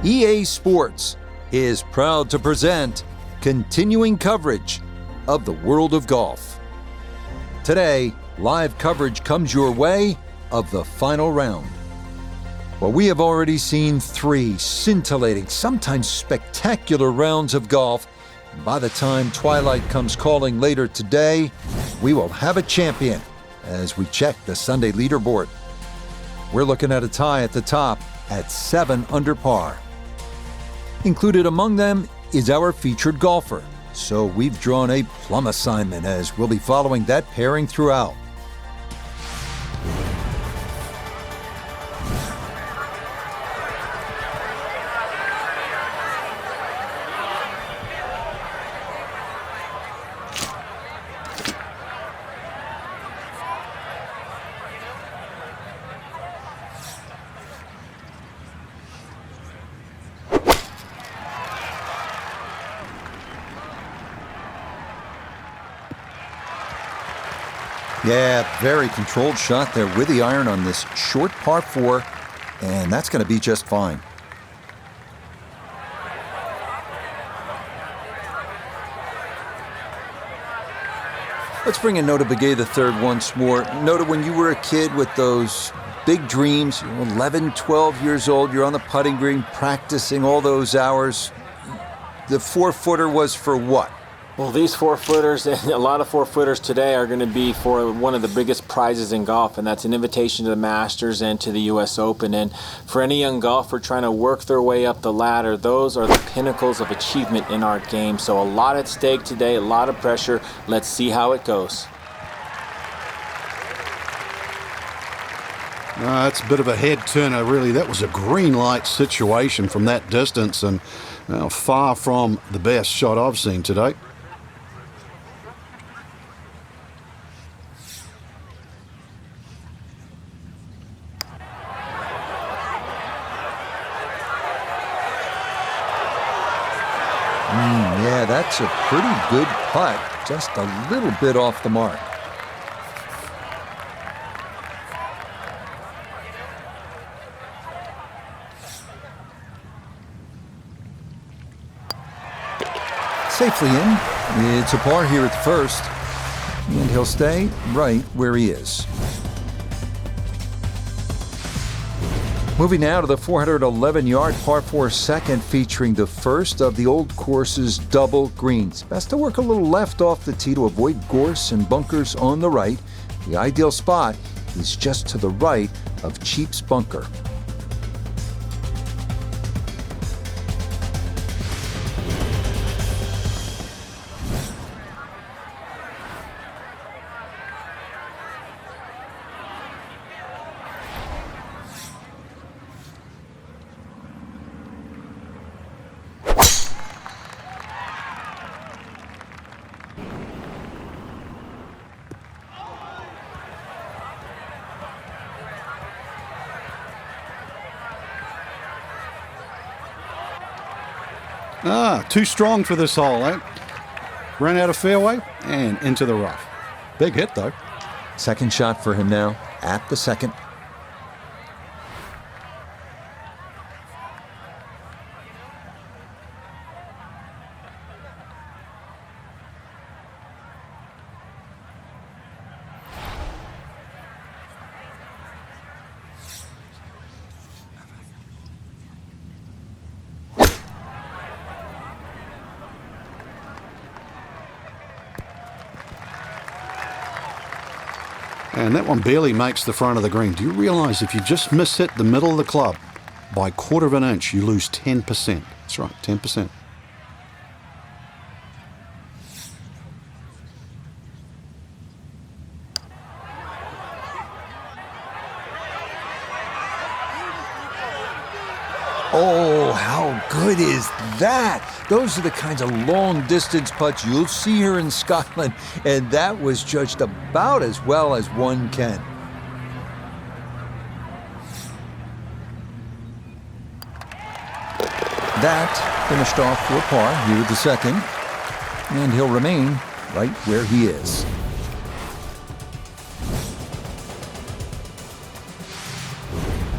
EA Sports is proud to present continuing coverage of the world of golf. Today, live coverage comes your way of the final round. Well, we have already seen 3 scintillating, sometimes spectacular rounds of golf. By the time twilight comes calling later today, we will have a champion as we check the Sunday leaderboard. We're looking at a tie at the top at 7 under par. Included among them is our featured golfer, so we've drawn a plum assignment as we'll be following that pairing throughout. Yeah, very controlled shot there with the iron on this short par 4, and that's going to be just fine. Let's bring in Nota Begay the third once more. Nota, when you were a kid with those big dreams, 11, 12 years old, you're on the putting green practicing all those hours. The 4-footer was for what? Well, these 4-footers and a lot of 4-footers today are going to be for one of the biggest prizes in golf, and that's an invitation to the Masters and to the U.S. Open. And for any young golfer trying to work their way up the ladder, those are the pinnacles of achievement in our game. So a lot at stake today, a lot of pressure. Let's see how it goes. That's a bit of a head turner, really. That was a green light situation from that distance, and far from the best shot I've seen today. Yeah, that's a pretty good putt, just a little bit off the mark. Safely in. It's a par here at the first, and he'll stay right where he is. Moving now to the 411-yard par 4 second, featuring the first of the old course's double greens. Best to work a little left off the tee to avoid gorse and bunkers on the right. The ideal spot is just to the right of Cheap's bunker. Too strong for this hole, eh? Ran out of fairway and into the rough. Big hit, though. Second shot for him now at the second. And that one barely makes the front of the green. Do you realize if you just miss-hit the middle of the club by 1/4 of an inch, you lose 10%? That's right, 10%. Oh, how good is that? Those are the kinds of long-distance putts you'll see here in Scotland, and that was judged about as well as one can. That finished off for par here at the second, and he'll remain right where he is.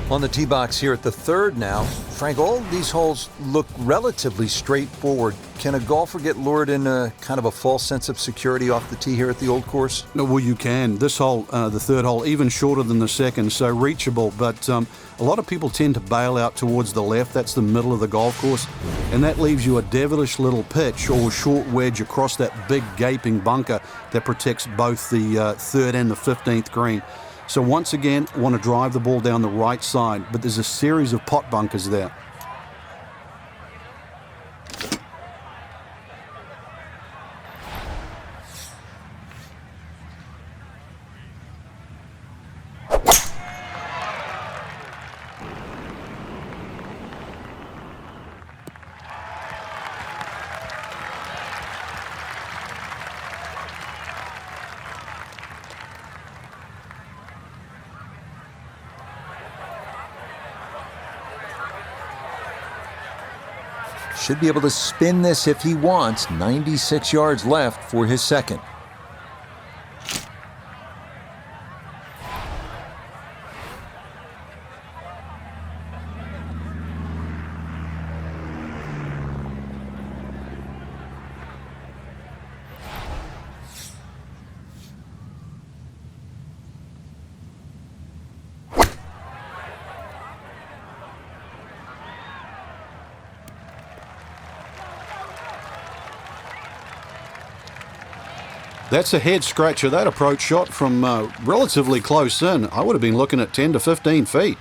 On the tee box here at the third now. Frank, all of these holes look relatively straightforward. Can a golfer get lured in a kind of a false sense of security off the tee here at the old course? No, well, you can. This hole, the third hole, even shorter than the second, so reachable. But a lot of people tend to bail out towards the left. That's the middle of the golf course. And that leaves you a devilish little pitch or short wedge across that big gaping bunker that protects both the third and the 15th green. So once again, want to drive the ball down the right side, but there's a series of pot bunkers there. Should be able to spin this if he wants. 96 yards left for his second. That's a head scratcher. That approach shot from relatively close in. I would have been looking at 10 to 15 feet.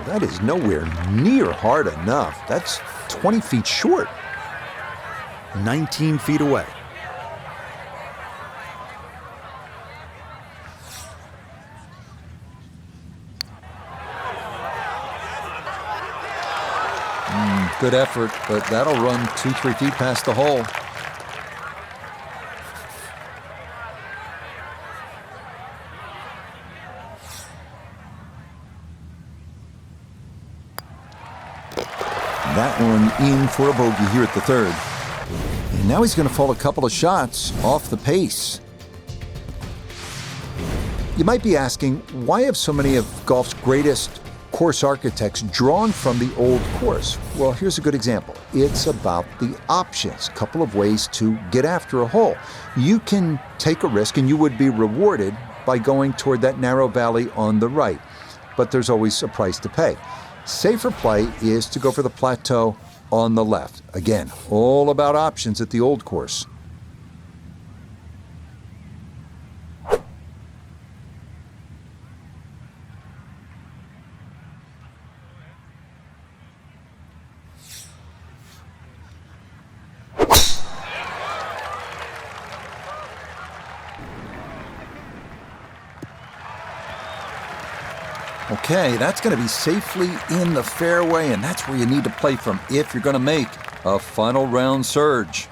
That is nowhere near hard enough. That's 20 feet short. 19 feet away. Good effort, but that'll run 2-3 feet past the hole. That one in for a bogey here at the third. And now he's going to fall a couple of shots off the pace. You might be asking, why have so many of golf's greatest course architects drawn from the old course? Well, here's a good example. It's about the options, a couple of ways to get after a hole. You can take a risk and you would be rewarded by going toward that narrow valley on the right, but there's always a price to pay. Safer play is to go for the plateau on the left. Again, all about options at the old course. Okay, that's going to be safely in the fairway, and that's where you need to play from if you're going to make a final round surge.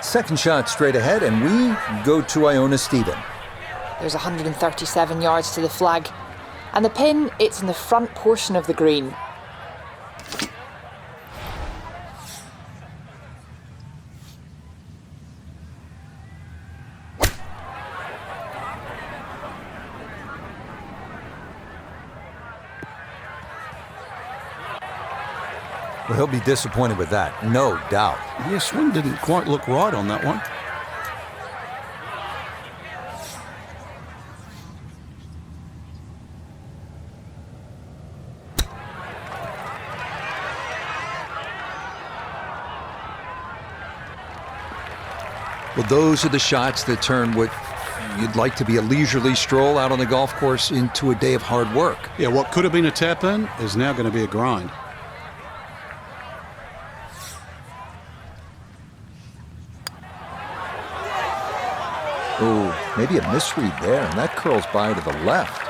Second shot straight ahead, and we go to Iona Stephen. There's 137 yards to the flag, and the pin, it's in the front portion of the green. Well, he'll be disappointed with that, no doubt. Yeah, swing didn't quite look right on that one. Well, those are the shots that turn what you'd like to be a leisurely stroll out on the golf course into a day of hard work. Yeah, what could have been a tap-in is now going to be a grind. Oh, maybe a misread there, and that curls by to the left.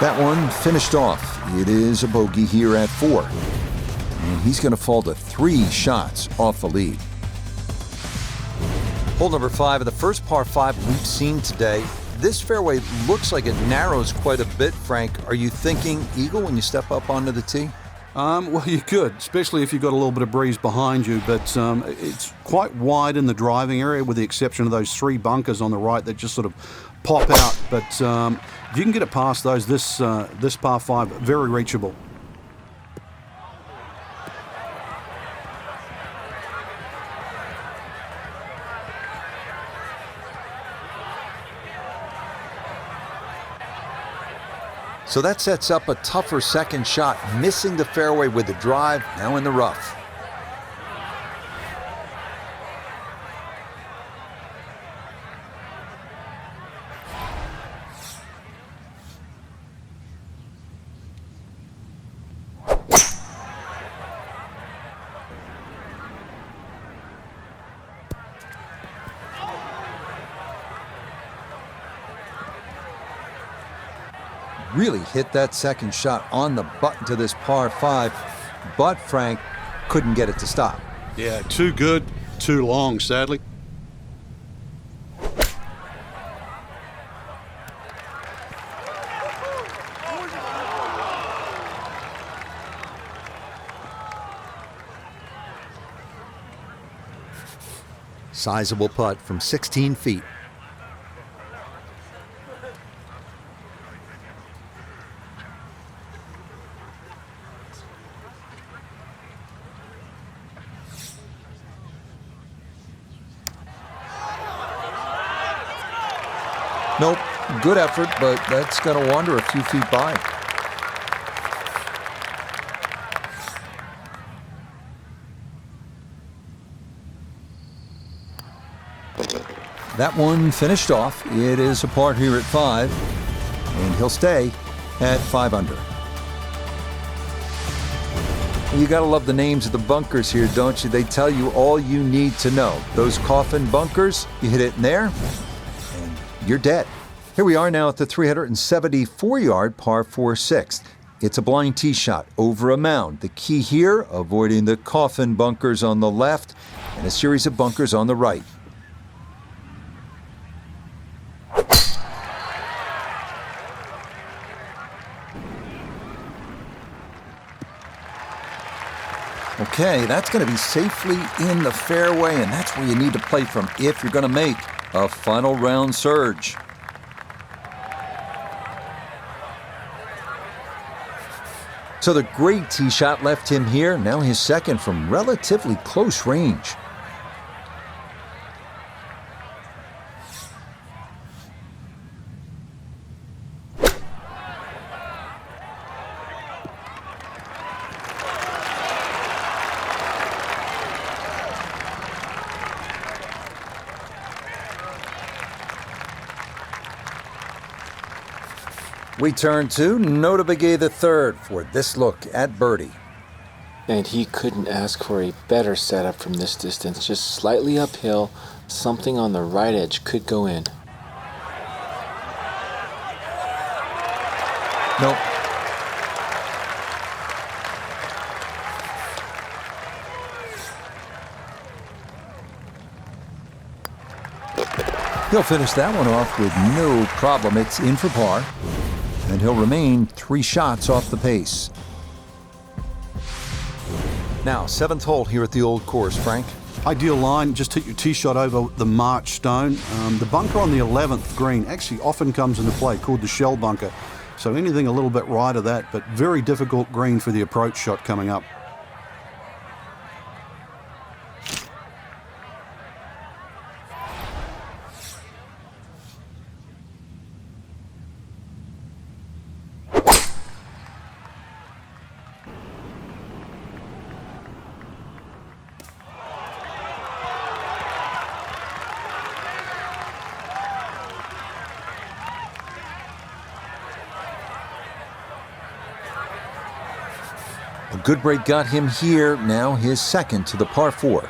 That one finished off. It is a bogey here at 4. And he's going to fall to 3 shots off the lead. Hole number 5 of the first par 5 we've seen today. This fairway looks like it narrows quite a bit, Frank. Are you thinking eagle when you step up onto the tee? Well, you could, especially if you've got a little bit of breeze behind you, but it's quite wide in the driving area with the exception of those 3 bunkers on the right that just sort of pop out. But if you can get it past those, this par 5, very reachable. So that sets up a tougher second shot, missing the fairway with the drive, now in the rough. Really hit that second shot on the button to this par 5, but Frank couldn't get it to stop. Yeah, too good, too long, sadly. Sizable putt from 16 feet. Nope, good effort, but that's going to wander a few feet by. That one finished off. It is a par here at 5, and he'll stay at 5 under. You got to love the names of the bunkers here, don't you? They tell you all you need to know. Those coffin bunkers, you hit it in there, and you're dead. Here we are now at the 374-yard par 4 6th. It's a blind tee shot over a mound. The key here, avoiding the coffin bunkers on the left and a series of bunkers on the right. Okay, that's going to be safely in the fairway, and that's where you need to play from if you're going to make a final round surge. So the great tee shot left him here, now his second from relatively close range. We turn to Nota Begay III for this look at birdie. And he couldn't ask for a better setup from this distance. Just slightly uphill, something on the right edge could go in. Nope. He'll finish that one off with no problem. It's in for par, and he'll remain 3 shots off the pace. Now, 7th hole here at the old course, Frank. Ideal line, just hit your tee shot over the marked stone. The bunker on the 11th green actually often comes into play, called the shell bunker. So anything a little bit right of that, but very difficult green for the approach shot coming up. A good break got him here, now his second to the par 4.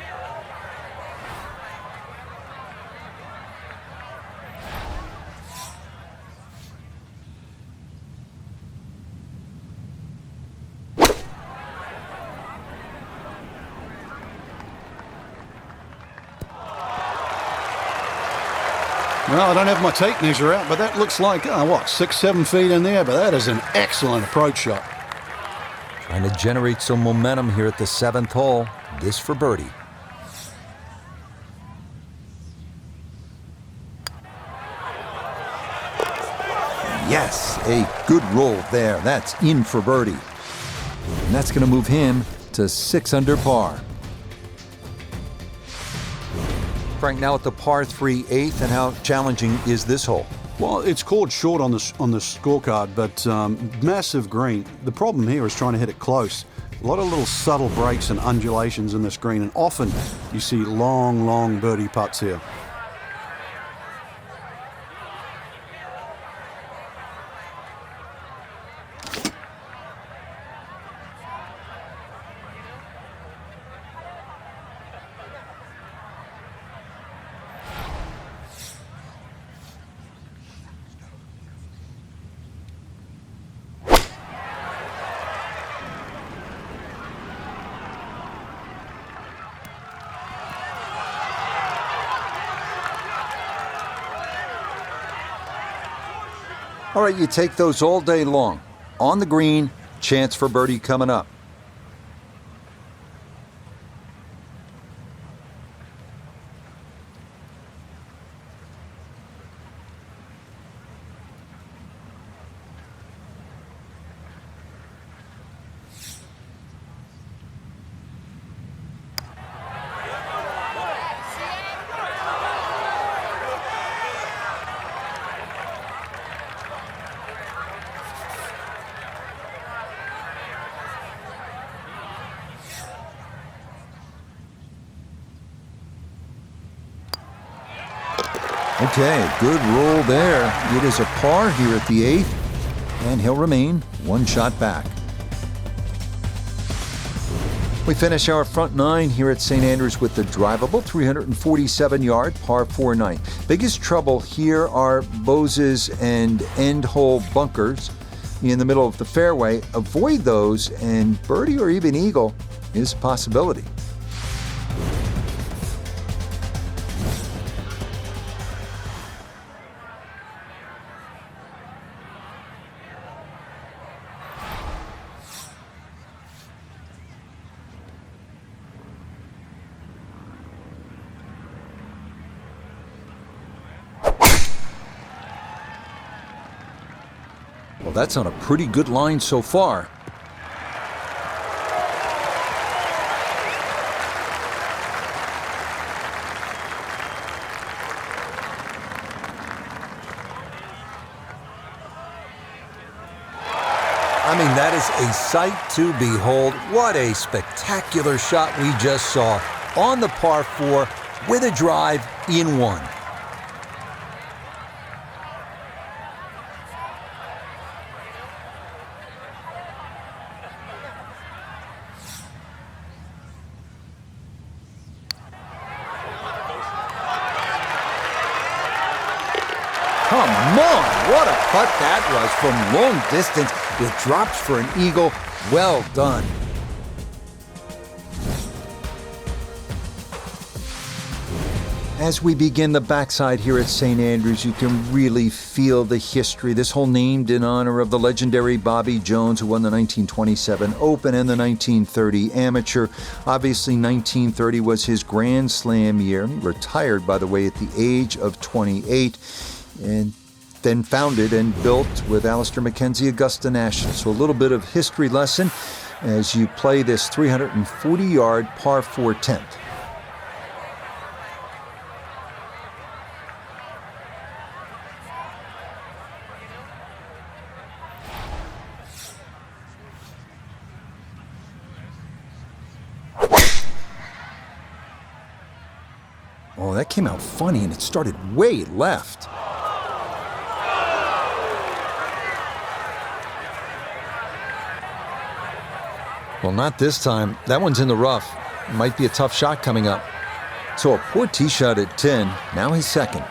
Well, I don't have my tape measure out, but that looks like, 6-7 feet in there, but that is an excellent approach shot. Trying to generate some momentum here at the 7th hole. This for birdie. Yes, a good roll there. That's in for birdie. And that's going to move him to 6 under par. Frank, now at the par 3 8th, and how challenging is this hole? Well, it's called short on the scorecard, but massive green. The problem here is trying to hit it close. A lot of little subtle breaks and undulations in this green, and often you see long, long birdie putts here. All right, you take those all day long. On the green, chance for birdie coming up. Okay, good roll there. It is a par here at the 8th, and he'll remain one shot back. We finish our front 9 here at St. Andrews with the drivable 347-yard par 4 9. Biggest trouble here are Bose's and end hole bunkers in the middle of the fairway. Avoid those, and birdie or even eagle is a possibility. Well, that's on a pretty good line so far. I mean, that is a sight to behold. What a spectacular shot we just saw on the par 4 with a drive in 1. Come on, what a putt that was from long distance. It drops for an eagle. Well done. As we begin the backside here at St. Andrews, you can really feel the history. This hole named in honor of the legendary Bobby Jones, who won the 1927 Open and the 1930 Amateur. Obviously, 1930 was his Grand Slam year. He retired, by the way, at the age of 28. And then founded and built with Alistair Mackenzie Augusta National. So a little bit of history lesson as you play this 340-yard par 4 10th. Oh, that came out funny, and it started way left. Well, not this time. That one's in the rough. Might be a tough shot coming up. So a poor tee shot at 10, now his second.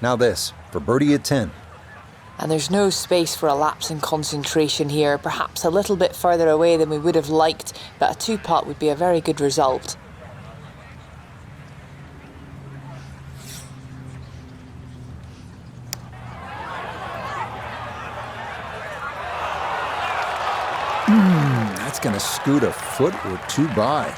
Now this, for birdie at 10. And there's no space for a lapse in concentration here, perhaps a little bit further away than we would have liked, but a two-putt would be a very good result. That's going to scoot a foot or two by.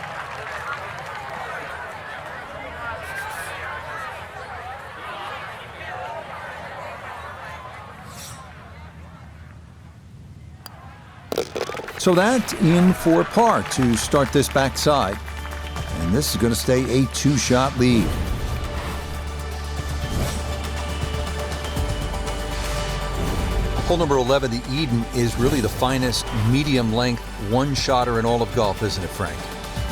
So that's in for par to start this backside. And this is going to stay a two-shot lead. Hole number 11, the Eden, is really the finest medium-length one-shotter in all of golf, isn't it, Frank?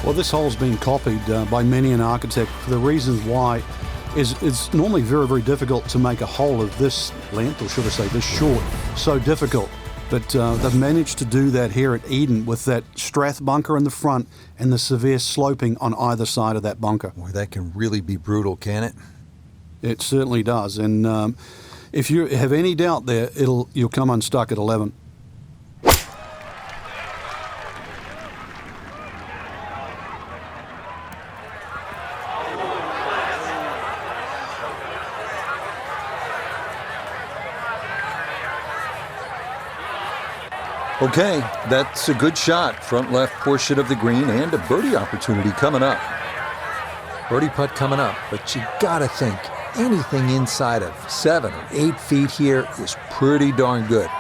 Well, this hole's been copied by many an architect. For the reasons why is it's normally very, very difficult to make a hole of this length, or should I say this short, so difficult. But they've managed to do that here at Eden with that strath bunker in the front and the severe sloping on either side of that bunker. Boy, that can really be brutal, can it? It certainly does. And if you have any doubt there, you'll come unstuck at 11. Okay, that's a good shot. Front left portion of the green and a birdie opportunity coming up. Birdie putt coming up, but you gotta think anything inside of 7 or 8 feet here is pretty darn good.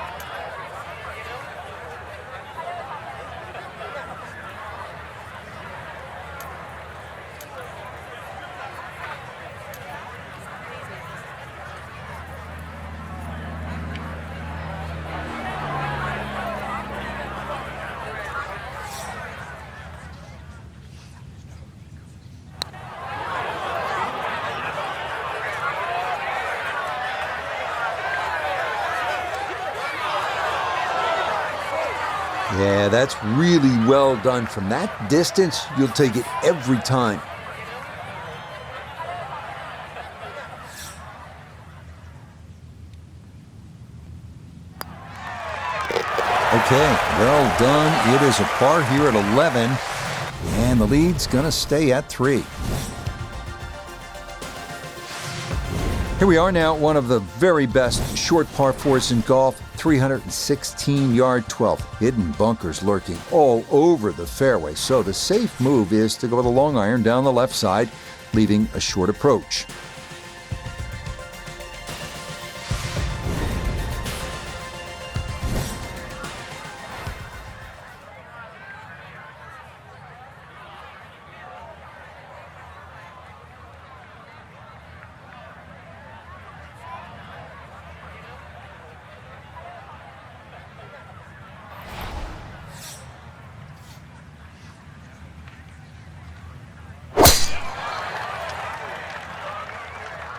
Yeah, that's really well done. From that distance, you'll take it every time. Okay, well done. It is a par here at 11, and the lead's going to stay at 3. Here we are now at one of the very best short par 4s in golf. 316-yard 12th. Hidden bunkers lurking all over the fairway. So the safe move is to go with a long iron down the left side, leaving a short approach.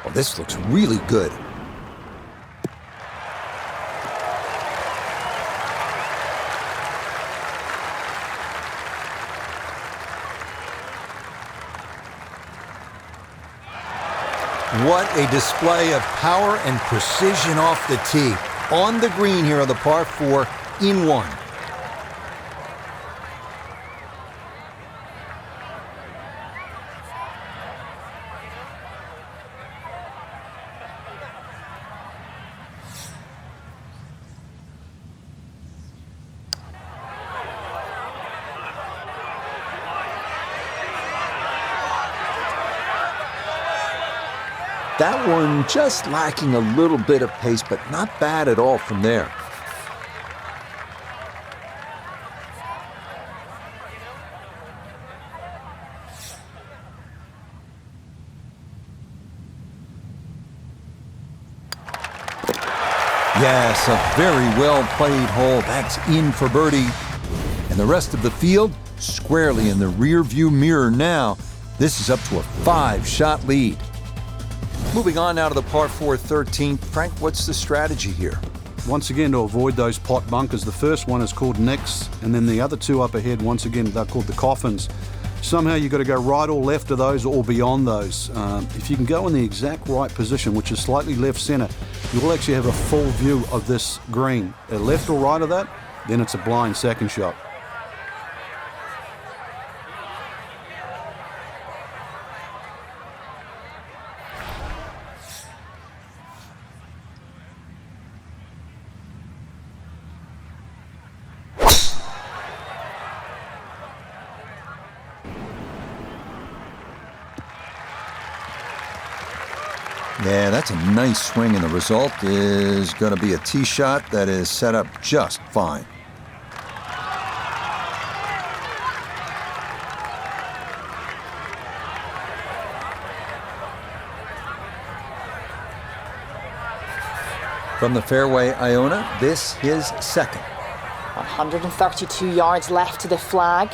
Well, this looks really good. What a display of power and precision off the tee. On the green here on the par 4 in 1. That one just lacking a little bit of pace, but not bad at all from there. Yes, a very well played hole. That's in for birdie. And the rest of the field squarely in the rear view mirror now. This is up to a 5-shot lead. Moving on now to the par 4 13th. Frank, what's the strategy here? Once again, to avoid those pot bunkers, the first one is called nicks, and then the other two up ahead, once again, they're called the coffins. Somehow you've got to go right or left of those or beyond those. If you can go in the exact right position, which is slightly left center, you will actually have a full view of this green. Left or right of that, then it's a blind second shot. Yeah, that's a nice swing, and the result is going to be a tee shot that is set up just fine. From the fairway, Iona, this his second. 132 yards left to the flag.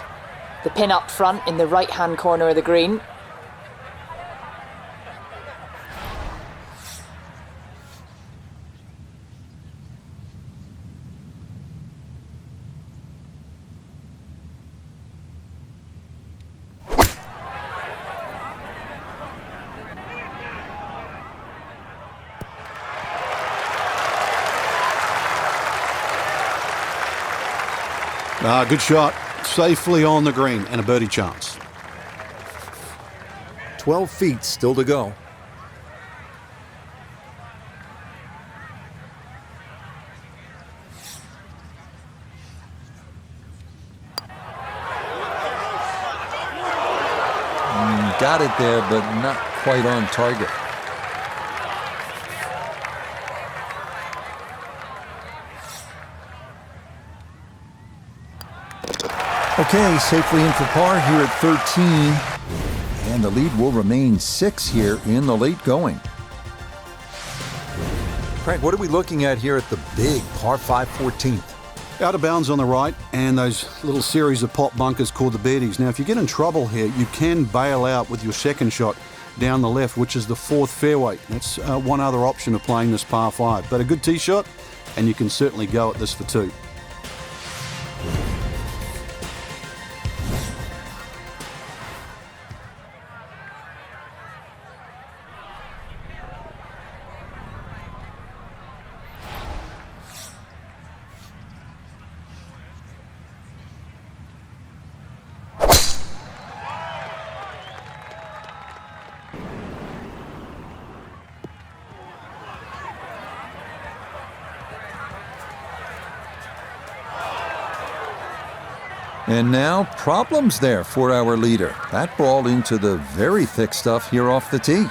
The pin up front in the right-hand corner of the green. Good shot. Safely on the green and a birdie chance. 12 feet still to go. Got it there, but not quite on target. Okay, safely in for par here at 13. And the lead will remain 6 here in the late going. Frank, what are we looking at here at the big par 5 14th? Out of bounds on the right, and those little series of pot bunkers called the birdies. Now, if you get in trouble here, you can bail out with your second shot down the left, which is the 4th fairway. That's one other option of playing this par 5. But a good tee shot, and you can certainly go at this for 2. And now problems there for our leader. That ball into the very thick stuff here off the tee.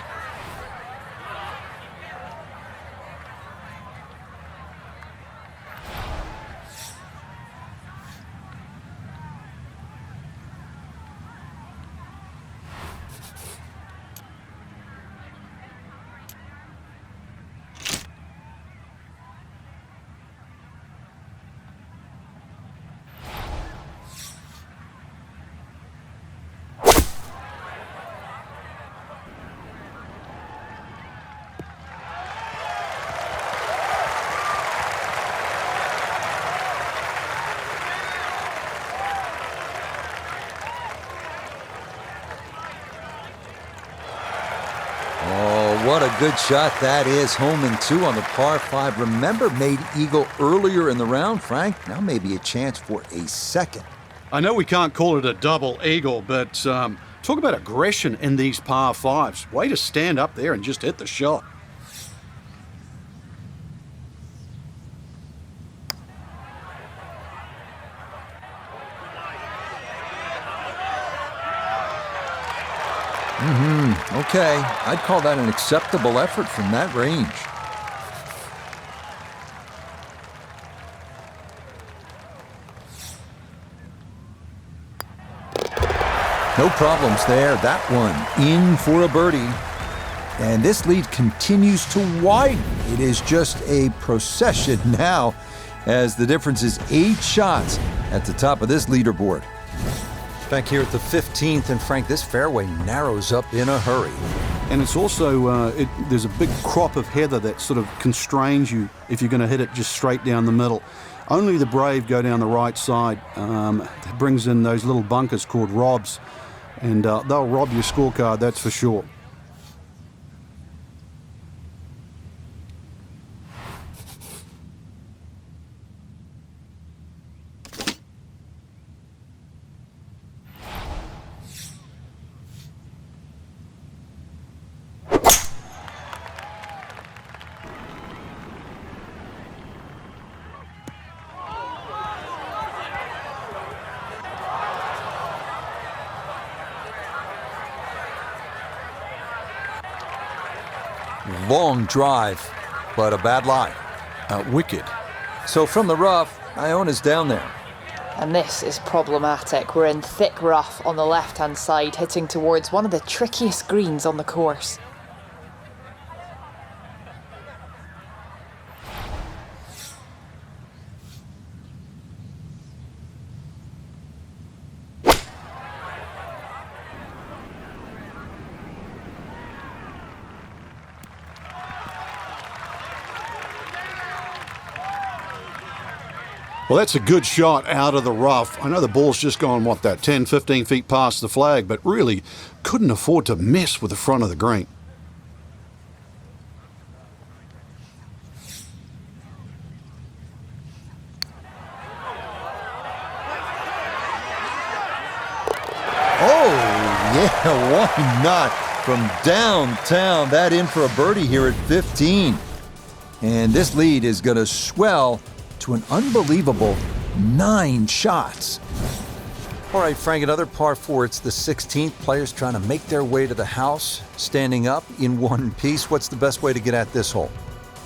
What a good shot that is. Home and 2 on the par 5. Remember, made eagle earlier in the round, Frank. Now maybe a chance for a second. I know we can't call it a double eagle, but talk about aggression in these par 5s. Way to stand up there and just hit the shot. Okay, I'd call that an acceptable effort from that range. No problems there. That one in for a birdie. And this lead continues to widen. It is just a procession now, as the difference is 8 shots at the top of this leaderboard. Back here at the 15th, and Frank, this fairway narrows up in a hurry. And it's also, there's a big crop of heather that sort of constrains you if you're going to hit it just straight down the middle. Only the brave go down the right side. It brings in those little bunkers called robs, and they'll rob your scorecard, that's for sure. Long drive, but a bad lie. Wicked. So from the rough, Iona's down there. And this is problematic. We're in thick rough on the left-hand side, hitting towards one of the trickiest greens on the course. Well, that's a good shot out of the rough. I know the ball's just gone, 10, 15 feet past the flag, but really couldn't afford to mess with the front of the green. Oh, yeah, why not? From downtown, that in for a birdie here at 15. And this lead is going to swell to an unbelievable 9 shots. All right, Frank, another par 4. It's the 16th. Players trying to make their way to the house, standing up in one piece. What's the best way to get at this hole?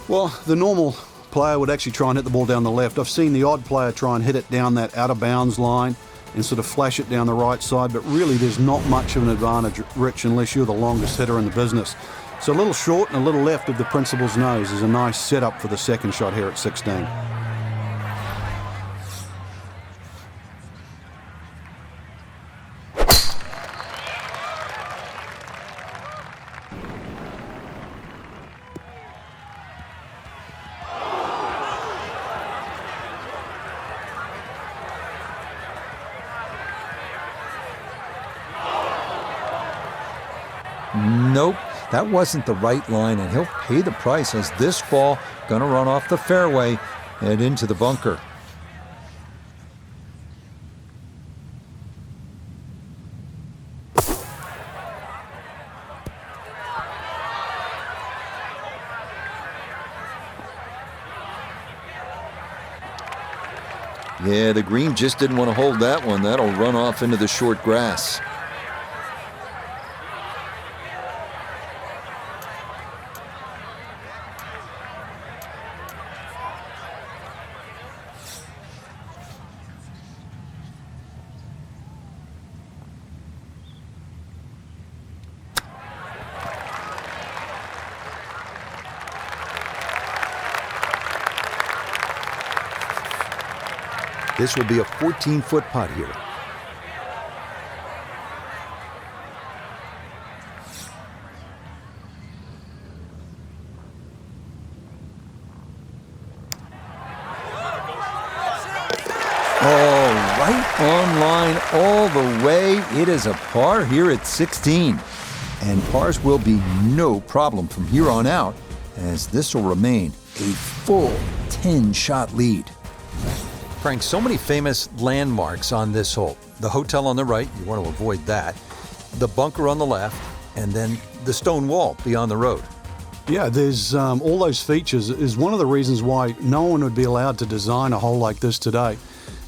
Well, the normal player would actually try and hit the ball down the left. I've seen the odd player try and hit it down that out of bounds line and sort of flash it down the right side, but really there's not much of an advantage, Rich, unless you're the longest hitter in the business. So a little short and a little left of the principal's nose is a nice setup for the second shot here at 16. Nope, that wasn't the right line, and he'll pay the price as this ball gonna run off the fairway and into the bunker. Yeah, the green just didn't want to hold that one. That'll run off into the short grass. This will be a 14-foot putt here. Oh, right on line all the way. It is a par here at 16. And pars will be no problem from here on out, as this will remain a full 10-shot lead. Frank, so many famous landmarks on this hole. The hotel on the right, you want to avoid that. The bunker on the left, and then the stone wall beyond the road. Yeah, there's all those features is one of the reasons why no one would be allowed to design a hole like this today.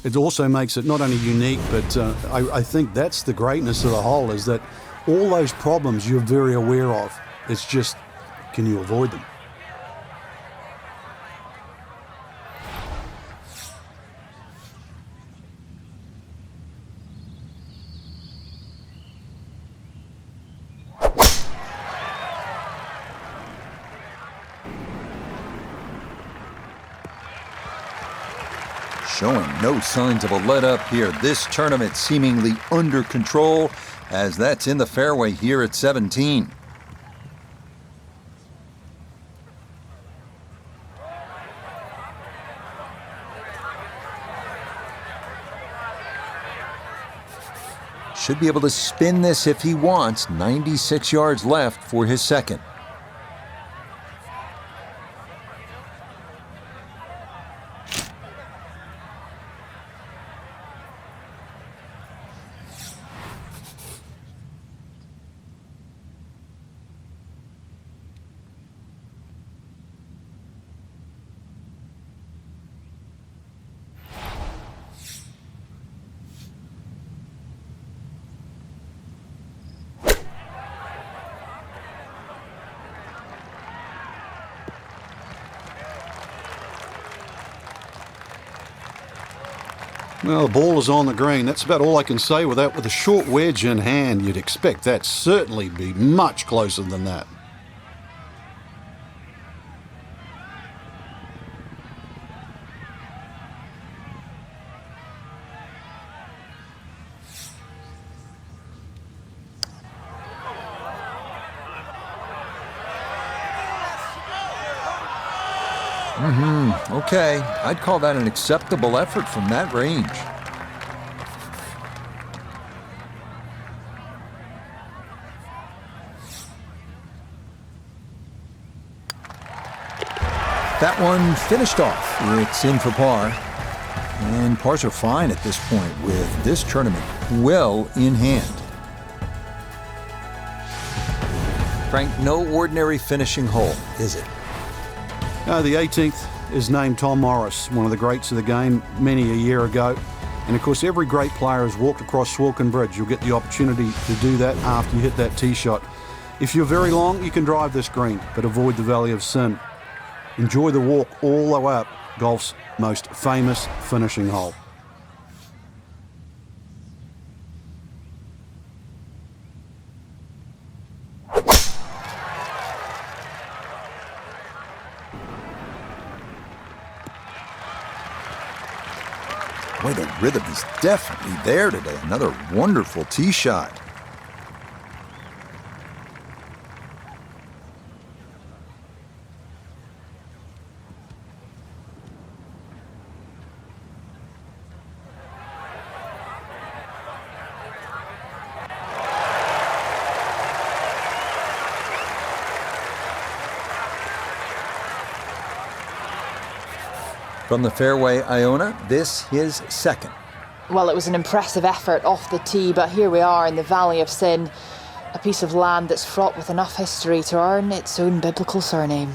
It also makes it not only unique, but I think that's the greatness of the hole, is that all those problems you're very aware of. It's just, can you avoid them? showing no signs of a let-up here. This tournament seemingly under control, as that's in the fairway here at 17. Should be able to spin this if he wants. 96 yards left for his second. Well, the ball is on the green. That's about all I can say with that. With a short wedge in hand, you'd expect that certainly be much closer than that. Okay, I'd call that an acceptable effort from that range. That one finished off. It's in for par. And pars are fine at this point with this tournament well in hand. Frank, no ordinary finishing hole, is it? The 18th is named Tom Morris, one of the greats of the game many a year ago. And of course, every great player has walked across Swilcan Bridge. You'll get the opportunity to do that after you hit that tee shot. If you're very long, you can drive this green, but avoid the Valley of Sin. Enjoy the walk all the way up golf's most famous finishing hole. Boy, the rhythm is definitely there today. Another wonderful tee shot. From the fairway, Iona, this his second. Well, it was an impressive effort off the tee, but here we are in the Valley of Sin, a piece of land that's fraught with enough history to earn its own biblical surname.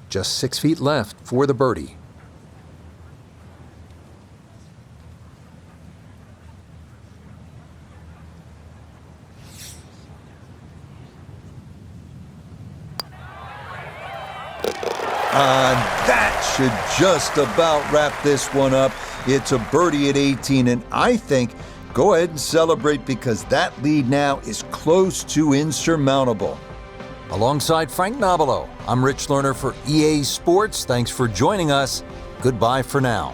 Just 6 feet left for the birdie. That should just about wrap this one up. It's a birdie at 18, and I think go ahead and celebrate because that lead now is close to insurmountable. Alongside Frank Nobilo, I'm Rich Lerner for EA Sports. Thanks for joining us. Goodbye for now.